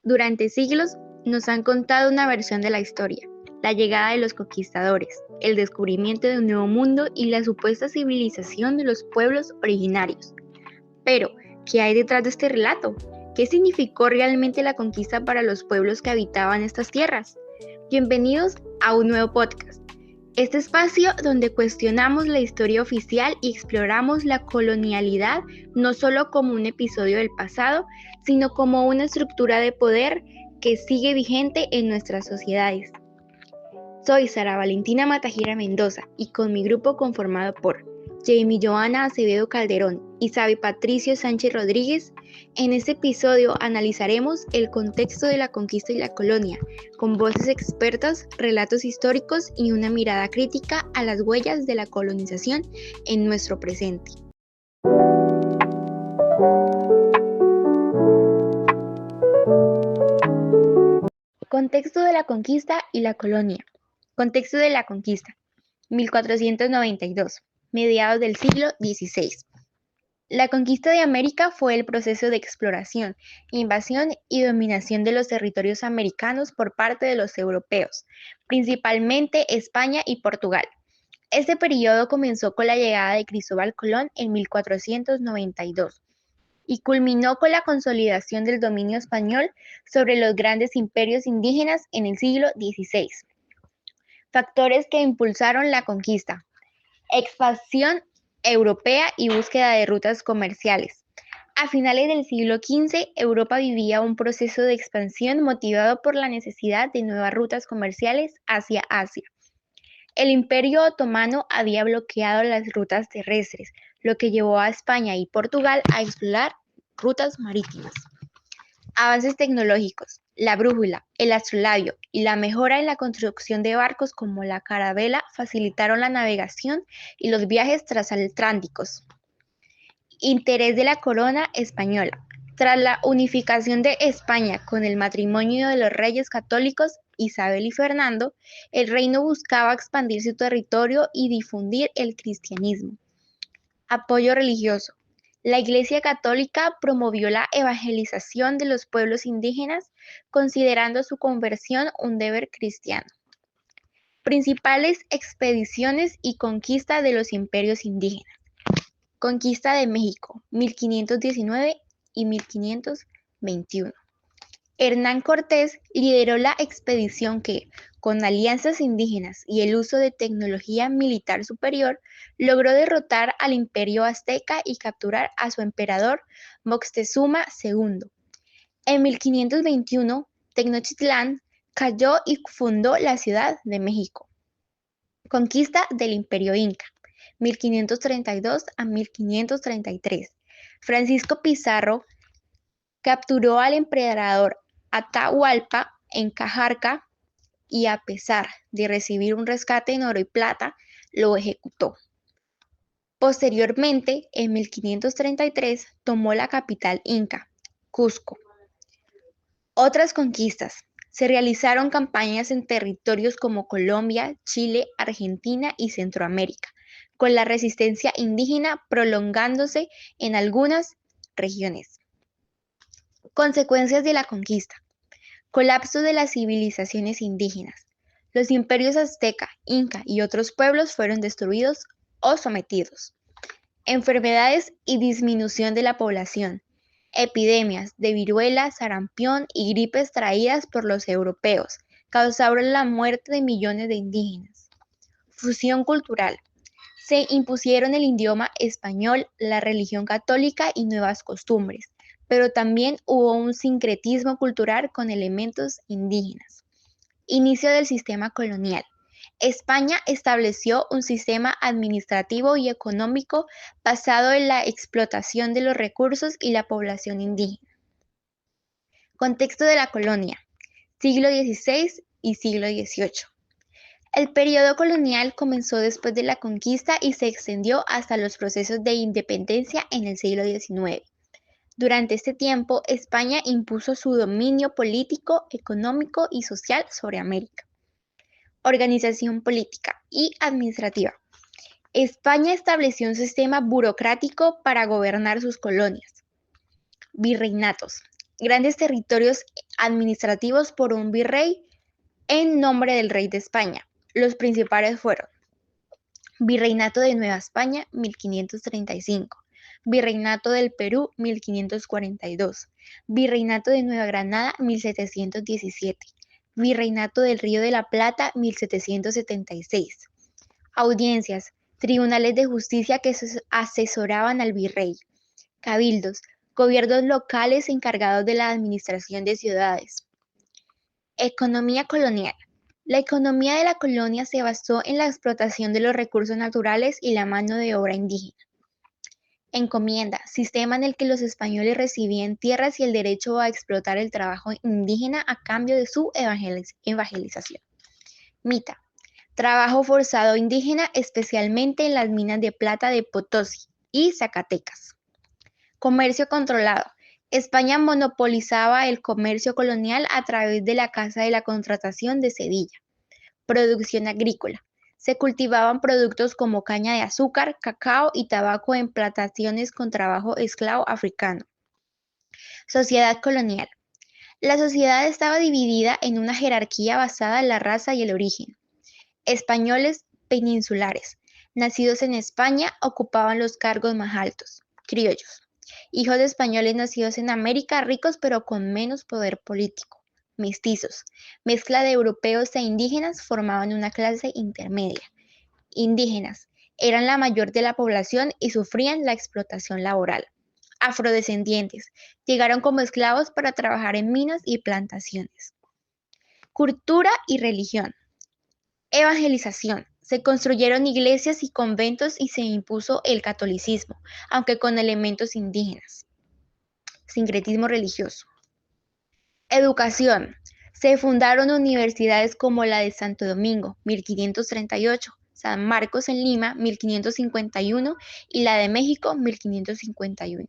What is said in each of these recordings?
Durante siglos nos han contado una versión de la historia, la llegada de los conquistadores, el descubrimiento de un nuevo mundo y la supuesta civilización de los pueblos originarios. Pero, ¿qué hay detrás de este relato? ¿Qué significó realmente la conquista para los pueblos que habitaban estas tierras? Bienvenidos a un nuevo podcast. Este espacio donde cuestionamos la historia oficial y exploramos la colonialidad no solo como un episodio del pasado, sino como una estructura de poder que sigue vigente en nuestras sociedades. Soy Sara Valentina Matajira Mendoza y con mi grupo conformado por Jamie Joana Acevedo Calderón y Sabi Patricio Sánchez Rodríguez, en este episodio analizaremos el contexto de la conquista y la colonia, con voces expertas, relatos históricos y una mirada crítica a las huellas de la colonización en nuestro presente. Contexto de la conquista y la colonia. Contexto de la conquista. 1492. Mediados del siglo XVI. La conquista de América fue el proceso de exploración, invasión y dominación de los territorios americanos por parte de los europeos, principalmente España y Portugal. Este periodo comenzó con la llegada de Cristóbal Colón en 1492 y culminó con la consolidación del dominio español sobre los grandes imperios indígenas en el siglo XVI. Factores que impulsaron la conquista: expansión europea y búsqueda de rutas comerciales. A finales del siglo XV, Europa vivía un proceso de expansión motivado por la necesidad de nuevas rutas comerciales hacia Asia. El Imperio Otomano había bloqueado las rutas terrestres, lo que llevó a España y Portugal a explorar rutas marítimas. Avances tecnológicos: la brújula, el astrolabio y la mejora en la construcción de barcos como la carabela facilitaron la navegación y los viajes transatlánticos. Interés de la corona española. Tras la unificación de España con el matrimonio de los reyes católicos Isabel y Fernando, el reino buscaba expandir su territorio y difundir el cristianismo. Apoyo religioso. La Iglesia Católica promovió la evangelización de los pueblos indígenas, considerando su conversión un deber cristiano. Principales expediciones y conquista de los imperios indígenas. Conquista de México, 1519 y 1521. Hernán Cortés lideró la expedición que, con alianzas indígenas y el uso de tecnología militar superior, logró derrotar al imperio azteca y capturar a su emperador Moctezuma II. En 1521, Tenochtitlán cayó y fundó la Ciudad de México. Conquista del Imperio Inca, 1532 a 1533. Francisco Pizarro capturó al emperador Atahualpa en Cajarca y, a pesar de recibir un rescate en oro y plata, lo ejecutó. Posteriormente, en 1533, tomó la capital inca, Cusco. Otras conquistas. Se realizaron campañas en territorios como Colombia, Chile, Argentina y Centroamérica, con la resistencia indígena prolongándose en algunas regiones. Consecuencias de la conquista. Colapso de las civilizaciones indígenas. Los imperios azteca, inca y otros pueblos fueron destruidos o sometidos. Enfermedades y disminución de la población. Epidemias de viruela, sarampión y gripes traídas por los europeos causaron la muerte de millones de indígenas. Fusión cultural. Se impusieron el idioma español, la religión católica y nuevas costumbres, pero también hubo un sincretismo cultural con elementos indígenas. Inicio del sistema colonial. España estableció un sistema administrativo y económico basado en la explotación de los recursos y la población indígena. Contexto de la colonia. Siglo XVI y siglo XVIII. El periodo colonial comenzó después de la conquista y se extendió hasta los procesos de independencia en el siglo XIX. Durante este tiempo, España impuso su dominio político, económico y social sobre América. Organización política y administrativa. España estableció un sistema burocrático para gobernar sus colonias. Virreinatos. grandes territorios administrativos por un virrey en nombre del rey de España. Los principales fueron Virreinato de Nueva España, 1535. Virreinato del Perú, 1542. Virreinato de Nueva Granada, 1717. Virreinato del Río de la Plata, 1776. Audiencias, tribunales de justicia que asesoraban al virrey. Cabildos, gobiernos locales encargados de la administración de ciudades. Economía colonial. La economía de la colonia se basó en la explotación de los recursos naturales y la mano de obra indígena. Encomienda, sistema en el que los españoles recibían tierras y el derecho a explotar el trabajo indígena a cambio de su evangelización. Mita, trabajo forzado indígena, especialmente en las minas de plata de Potosí y Zacatecas. Comercio controlado. España monopolizaba el comercio colonial a través de la Casa de la Contratación de Sevilla. Producción agrícola. Se cultivaban productos como caña de azúcar, cacao y tabaco en plantaciones con trabajo esclavo africano. Sociedad colonial. La sociedad estaba dividida en una jerarquía basada en la raza y el origen. Españoles peninsulares, nacidos en España, ocupaban los cargos más altos. Criollos. Hijos de españoles nacidos en América, ricos pero con menos poder político. Mestizos, mezcla de europeos e indígenas, formaban una clase intermedia. Indígenas, eran la mayor de la población y sufrían la explotación laboral. Afrodescendientes, llegaron como esclavos para trabajar en minas y plantaciones. Cultura y religión. Evangelización. Se construyeron iglesias y conventos y se impuso el catolicismo, aunque con elementos indígenas. Sincretismo religioso. Educación. Se fundaron universidades como la de Santo Domingo, 1538, San Marcos en Lima, 1551 y la de México, 1551.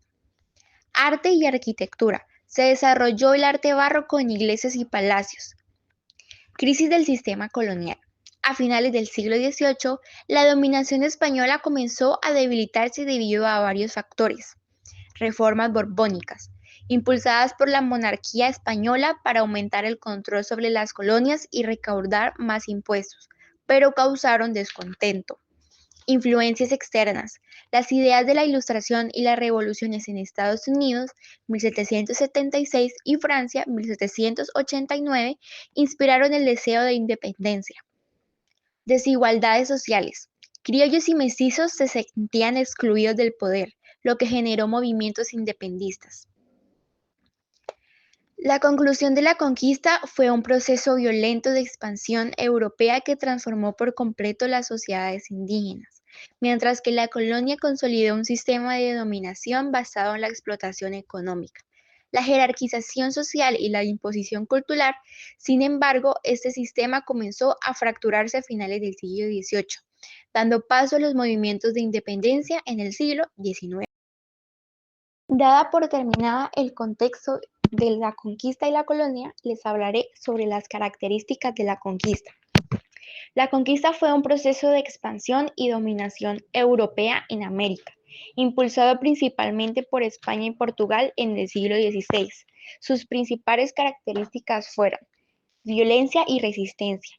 Arte y arquitectura. Se desarrolló el arte barroco en iglesias y palacios. Crisis del sistema colonial. A finales del siglo XVIII, la dominación española comenzó a debilitarse debido a varios factores. Reformas borbónicas, impulsadas por la monarquía española para aumentar el control sobre las colonias y recaudar más impuestos, pero causaron descontento. Influencias externas. Las ideas de la Ilustración y las revoluciones en Estados Unidos, 1776, y Francia, 1789, inspiraron el deseo de independencia. Desigualdades sociales. Criollos y mestizos se sentían excluidos del poder, lo que generó movimientos independistas. La conclusión de la conquista fue un proceso violento de expansión europea que transformó por completo las sociedades indígenas, mientras que la colonia consolidó un sistema de dominación basado en la explotación económica, la jerarquización social y la imposición cultural. Sin embargo, este sistema comenzó a fracturarse a finales del siglo XVIII, dando paso a los movimientos de independencia en el siglo XIX. Dada por terminada el contexto de la conquista y la colonia, les hablaré sobre las características de la conquista. La conquista fue un proceso de expansión y dominación europea en América, impulsado principalmente por España y Portugal en el siglo XVI. Sus principales características fueron violencia y resistencia.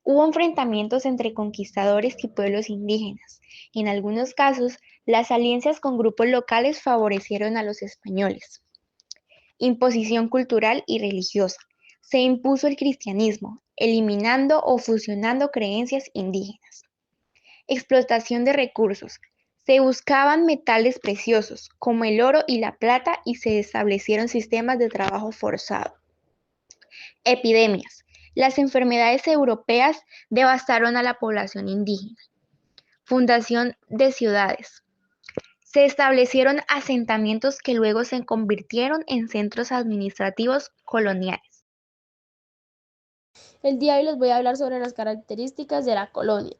Hubo enfrentamientos entre conquistadores y pueblos indígenas. En algunos casos, las alianzas con grupos locales favorecieron a los españoles. Imposición cultural y religiosa. Se impuso el cristianismo, eliminando o fusionando creencias indígenas. Explotación de recursos. Se buscaban metales preciosos, como el oro y la plata, y se establecieron sistemas de trabajo forzado. Epidemias. Las enfermedades europeas devastaron a la población indígena. Fundación de ciudades. Se establecieron asentamientos que luego se convirtieron en centros administrativos coloniales. El día de hoy les voy a hablar sobre las características de la colonia.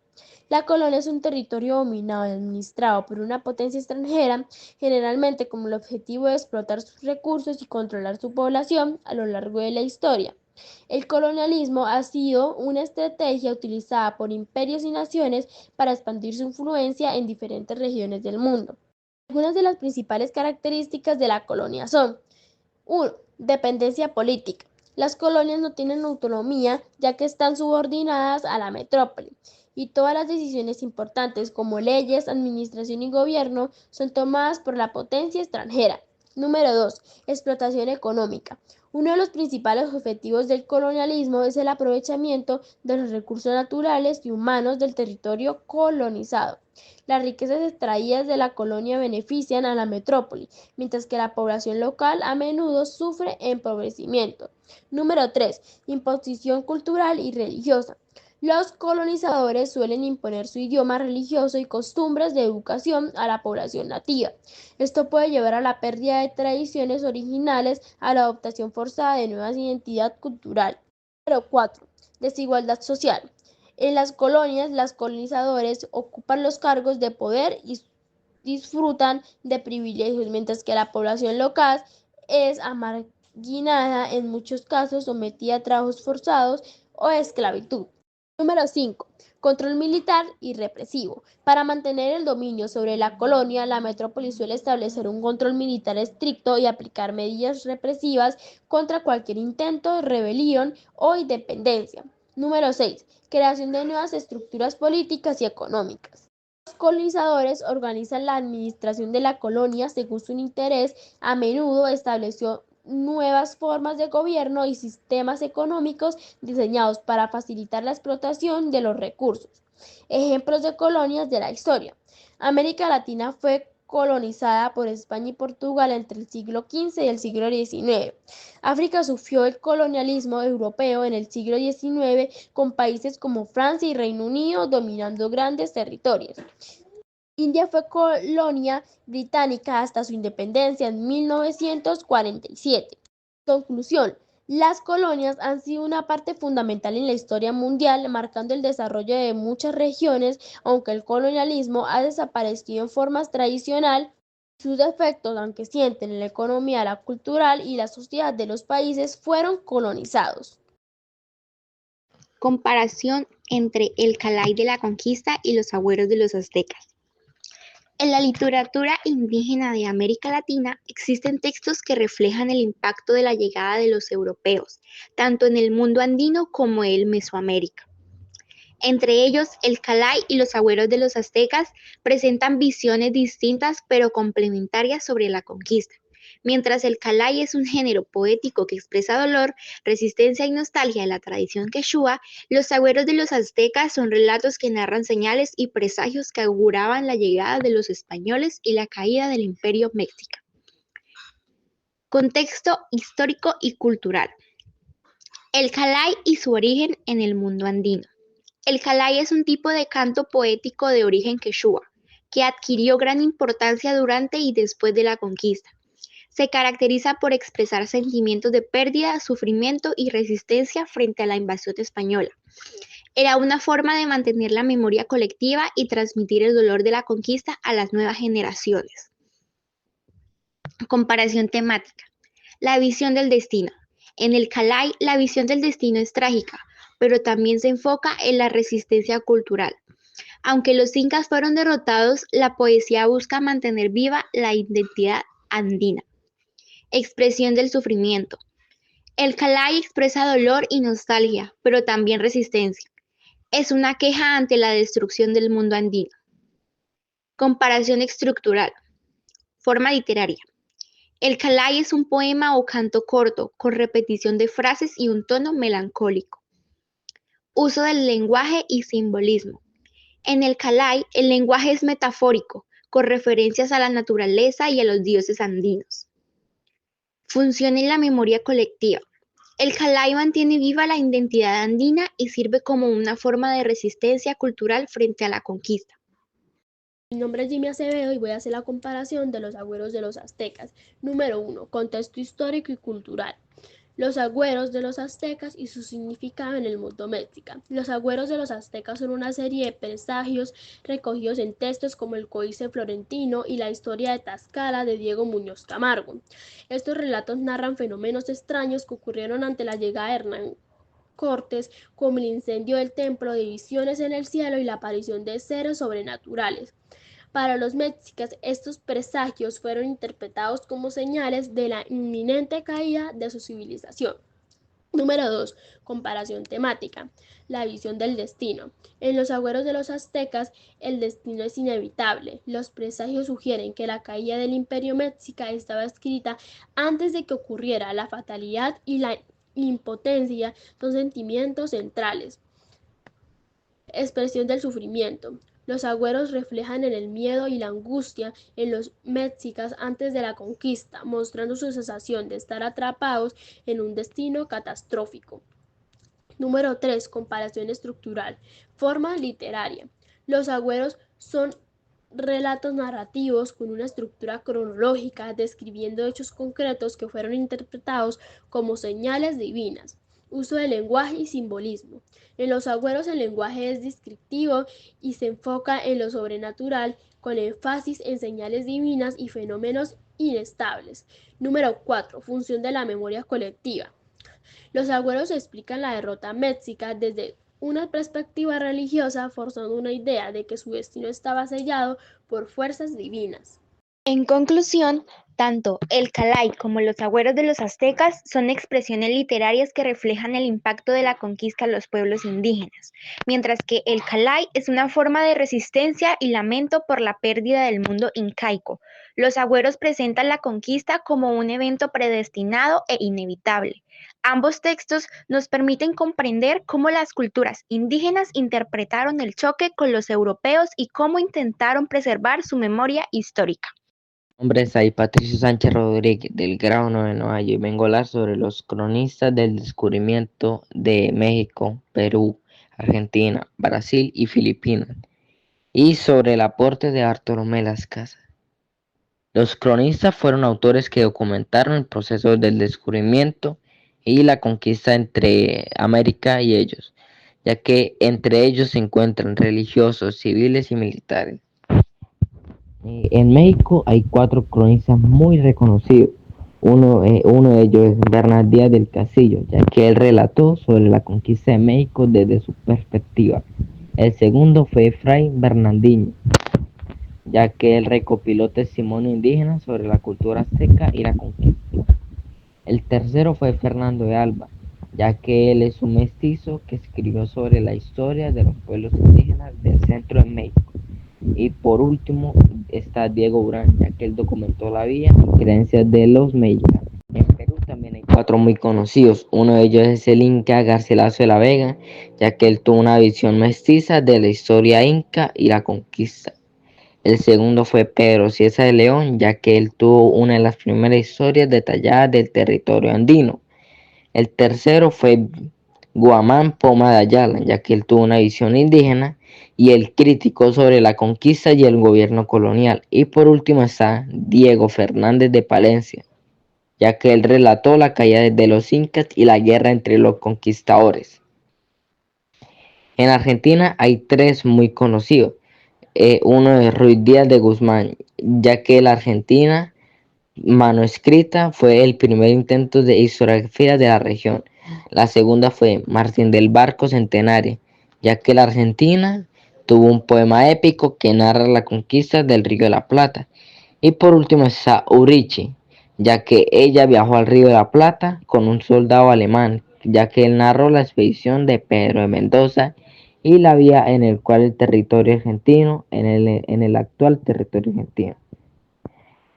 La colonia es un territorio dominado y administrado por una potencia extranjera, generalmente con el objetivo de explotar sus recursos y controlar su población a lo largo de la historia. El colonialismo ha sido una estrategia utilizada por imperios y naciones para expandir su influencia en diferentes regiones del mundo. Algunas de las principales características de la colonia son: 1. Dependencia política. Las colonias no tienen autonomía ya que están subordinadas a la metrópoli y todas las decisiones importantes como leyes, administración y gobierno son tomadas por la potencia extranjera. Número 2. Explotación económica. Uno de los principales objetivos del colonialismo es el aprovechamiento de los recursos naturales y humanos del territorio colonizado. Las riquezas extraídas de la colonia benefician a la metrópoli, mientras que la población local a menudo sufre empobrecimiento. Número 3. Imposición cultural y religiosa. Los colonizadores suelen imponer su idioma religioso y costumbres de educación a la población nativa. Esto puede llevar a la pérdida de tradiciones originales, a la adoptación forzada de nuevas identidades culturales. Número 4. Desigualdad social. En las colonias, los colonizadores ocupan los cargos de poder y disfrutan de privilegios, mientras que la población local es marginada, en muchos casos sometida a trabajos forzados o esclavitud. Número 5. Control militar y represivo. Para mantener el dominio sobre la colonia, la metrópoli suele establecer un control militar estricto y aplicar medidas represivas contra cualquier intento de rebelión o independencia. Número 6. Creación de nuevas estructuras políticas y económicas. Los colonizadores organizan la administración de la colonia según su interés, a menudo estableció nuevas formas de gobierno y sistemas económicos diseñados para facilitar la explotación de los recursos. Ejemplos de colonias de la historia. América Latina fue colonizada por España y Portugal entre el siglo XV y el siglo XIX. África sufrió el colonialismo europeo en el siglo XIX, con países como Francia y Reino Unido dominando grandes territorios. India fue colonia británica hasta su independencia en 1947. Conclusión. Las colonias han sido una parte fundamental en la historia mundial, marcando el desarrollo de muchas regiones, aunque el colonialismo ha desaparecido en formas tradicional. Sus efectos, aunque sienten en la economía, la cultural y la sociedad de los países, fueron colonizados. Comparación entre el Calai de la Conquista y los agüeros de los aztecas. En la literatura indígena de América Latina existen textos que reflejan el impacto de la llegada de los europeos, tanto en el mundo andino como en Mesoamérica. Entre ellos, el Calai y los agüeros de los aztecas presentan visiones distintas pero complementarias sobre la conquista. Mientras el Calai es un género poético que expresa dolor, resistencia y nostalgia de la tradición quechua, los agüeros de los aztecas son relatos que narran señales y presagios que auguraban la llegada de los españoles y la caída del Imperio Mexica. Contexto histórico y cultural. El Calai y su origen en el mundo andino. El Calai es un tipo de canto poético de origen quechua, que adquirió gran importancia durante y después de la conquista. Se caracteriza por expresar sentimientos de pérdida, sufrimiento y resistencia frente a la invasión española. Era una forma de mantener la memoria colectiva y transmitir el dolor de la conquista a las nuevas generaciones. Comparación temática. La visión del destino. En el Calai, la visión del destino es trágica, pero también se enfoca en la resistencia cultural. Aunque los incas fueron derrotados, la poesía busca mantener viva la identidad andina. Expresión del sufrimiento. El Calai expresa dolor y nostalgia, pero también resistencia. Es una queja ante la destrucción del mundo andino. Comparación estructural. Forma literaria. El Calai es un poema o canto corto, con repetición de frases y un tono melancólico. Uso del lenguaje y simbolismo. En el Calai, el lenguaje es metafórico, con referencias a la naturaleza y a los dioses andinos. Función en la memoria colectiva. El Calai mantiene viva la identidad andina y sirve como una forma de resistencia cultural frente a la conquista. Mi nombre es Jimmy Acevedo y voy a hacer la comparación de los agüeros de los aztecas. Número 1. Contexto histórico y cultural. Los agüeros de los aztecas y su significado en el mundo mexica. Los agüeros de los aztecas son una serie de presagios recogidos en textos como el Códice Florentino y la historia de Tlaxcala de Diego Muñoz Camargo. Estos relatos narran fenómenos extraños que ocurrieron ante la llegada de Hernán Cortés, como el incendio del templo, de visiones en el cielo y la aparición de seres sobrenaturales. Para los mexicas, estos presagios fueron interpretados como señales de la inminente caída de su civilización. Número 2. Comparación temática. La visión del destino. En los agüeros de los aztecas, el destino es inevitable. Los presagios sugieren que la caída del imperio mexica estaba escrita antes de que ocurriera. La fatalidad y la impotencia son sentimientos centrales. Expresión del sufrimiento. Los agüeros reflejan en el miedo y la angustia en los mexicas antes de la conquista, mostrando su sensación de estar atrapados en un destino catastrófico. Número 3. Comparación estructural. Forma literaria. Los agüeros son relatos narrativos con una estructura cronológica describiendo hechos concretos que fueron interpretados como señales divinas. Uso de lenguaje y simbolismo. En los agüeros el lenguaje es descriptivo y se enfoca en lo sobrenatural con énfasis en señales divinas y fenómenos inestables. Número 4. Función de la memoria colectiva. Los agüeros explican la derrota mexica desde una perspectiva religiosa, forzando una idea de que su destino estaba sellado por fuerzas divinas. En conclusión, tanto el Calai como los agüeros de los aztecas son expresiones literarias que reflejan el impacto de la conquista a los pueblos indígenas, mientras que el Calai es una forma de resistencia y lamento por la pérdida del mundo incaico. Los agüeros presentan la conquista como un evento predestinado e inevitable. Ambos textos nos permiten comprender cómo las culturas indígenas interpretaron el choque con los europeos y cómo intentaron preservar su memoria histórica. Mi nombre es ahí Patricio Sánchez Rodríguez, del grado 9 año, y vengo a hablar sobre los cronistas del descubrimiento de México, Perú, Argentina, Brasil y Filipinas, y sobre el aporte de Bartolomé Las Casas. Los cronistas fueron autores que documentaron el proceso del descubrimiento y la conquista entre América y ellos, ya que entre ellos se encuentran religiosos, civiles y militares. En México hay 4 cronistas muy reconocidos. Uno de ellos es Bernal Díaz del Castillo, ya que él relató sobre la conquista de México desde su perspectiva. El segundo fue Fray Bernardino, ya que él recopiló testimonio indígena sobre la cultura azteca y la conquista. El tercero fue Fernando de Alba, ya que él es un mestizo que escribió sobre la historia de los pueblos indígenas del centro de México. Y por último está Diego Urán, ya que él documentó la vida y creencias de los mexicanos. En Perú también hay 4 muy conocidos. Uno de ellos es el Inca Garcilaso de la Vega, ya que él tuvo una visión mestiza de la historia inca y la conquista. El segundo fue Pedro Cieza de León, ya que él tuvo una de las primeras historias detalladas del territorio andino. El tercero fue Guamán Poma de Ayala, ya que él tuvo una visión indígena y él criticó sobre la conquista y el gobierno colonial. Y por último está Diego Fernández de Palencia, ya que él relató la caída de los incas y la guerra entre los conquistadores. En Argentina hay 3 muy conocidos. Uno es Ruiz Díaz de Guzmán, ya que la Argentina mano escrita fue el primer intento de historiografía de la región. La segunda fue Martín del Barco Centenario, ya que la Argentina tuvo un poema épico que narra la conquista del Río de la Plata. Y por último está Urichi, ya que ella viajó al Río de la Plata con un soldado alemán, ya que él narró la expedición de Pedro de Mendoza y la vía en el cual el territorio argentino, en el actual territorio argentino.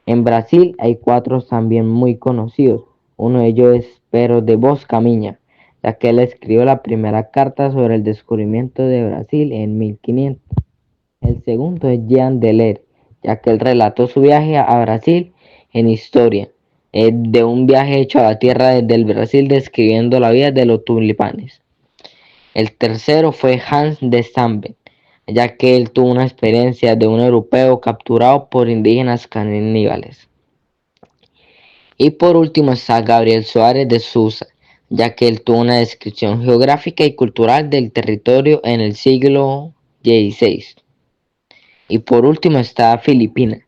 En Brasil hay 4 también muy conocidos. Uno de ellos es Pedro de Boscamiña, ya que él escribió la primera carta sobre el descubrimiento de Brasil en 1500. El segundo es Jean Deler, ya que él relató su viaje a Brasil en historia, de un viaje hecho a la tierra del Brasil describiendo la vida de los tulipanes. El tercero fue Hans de Stambe, ya que él tuvo una experiencia de un europeo capturado por indígenas caníbales. Y por último está Gabriel Suárez de Sousa, ya que él tuvo una descripción geográfica y cultural del territorio en el siglo XVI. Y por último está Filipinas.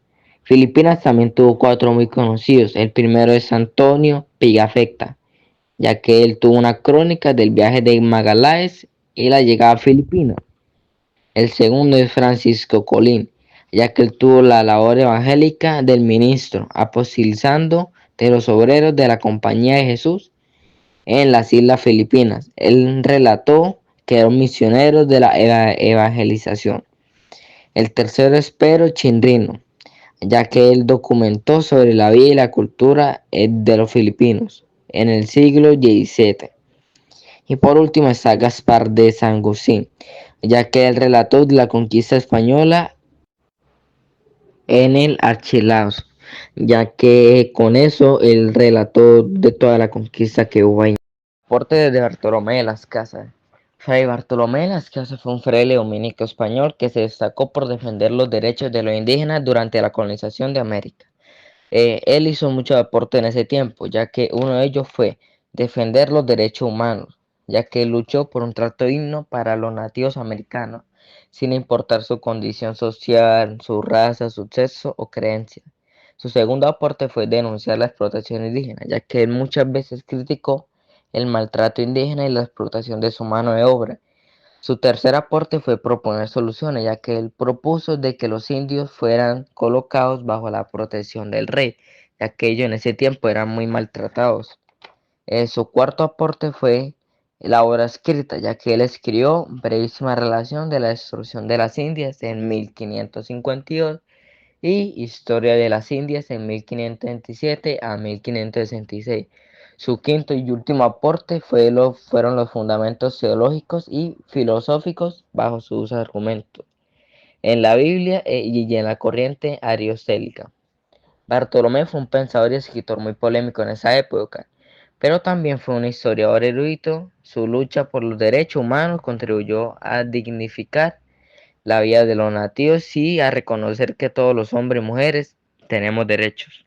Filipinas también tuvo 4 muy conocidos. El primero es Antonio Pigafetta, ya que él tuvo una crónica del viaje de Magallanes y la llegada a Filipinas. El segundo es Francisco Colín, ya que él tuvo la labor evangélica del ministro, apostilizando de los obreros de la Compañía de Jesús en las Islas Filipinas. Él relató que eran misioneros de la evangelización. El tercero es Pedro Chindrino, ya que él documentó sobre la vida y la cultura de los filipinos en el siglo XVII. Y por último está Gaspar de Sangusín, ya que él relató la conquista española en el Archilaos, ya que con eso él relató de toda la conquista que hubo ahí. Aporte de Bartolomé de las Casas. Fray Bartolomé de las Casas fue un fraile dominico español que se destacó por defender los derechos de los indígenas durante la colonización de América. Él hizo mucho aporte en ese tiempo, ya que uno de ellos fue defender los derechos humanos, ya que luchó por un trato digno para los nativos americanos, sin importar su condición social, su raza, su sexo o creencia. Su segundo aporte fue denunciar la explotación indígena, ya que él muchas veces criticó el maltrato indígena y la explotación de su mano de obra. Su tercer aporte fue proponer soluciones, ya que él propuso de que los indios fueran colocados bajo la protección del rey, ya que ellos en ese tiempo eran muy maltratados. Su cuarto aporte fue la obra escrita, ya que él escribió Brevísima relación de la destrucción de las Indias en 1552 y Historia de las Indias en 1527 a 1566. Su quinto y último aporte fueron los fundamentos teológicos y filosóficos bajo sus argumentos en la Biblia y en la corriente aristotélica. Bartolomé fue un pensador y escritor muy polémico en esa época, pero también fue un historiador erudito. Su lucha por los derechos humanos contribuyó a dignificar la vida de los nativos y a reconocer que todos los hombres y mujeres tenemos derechos.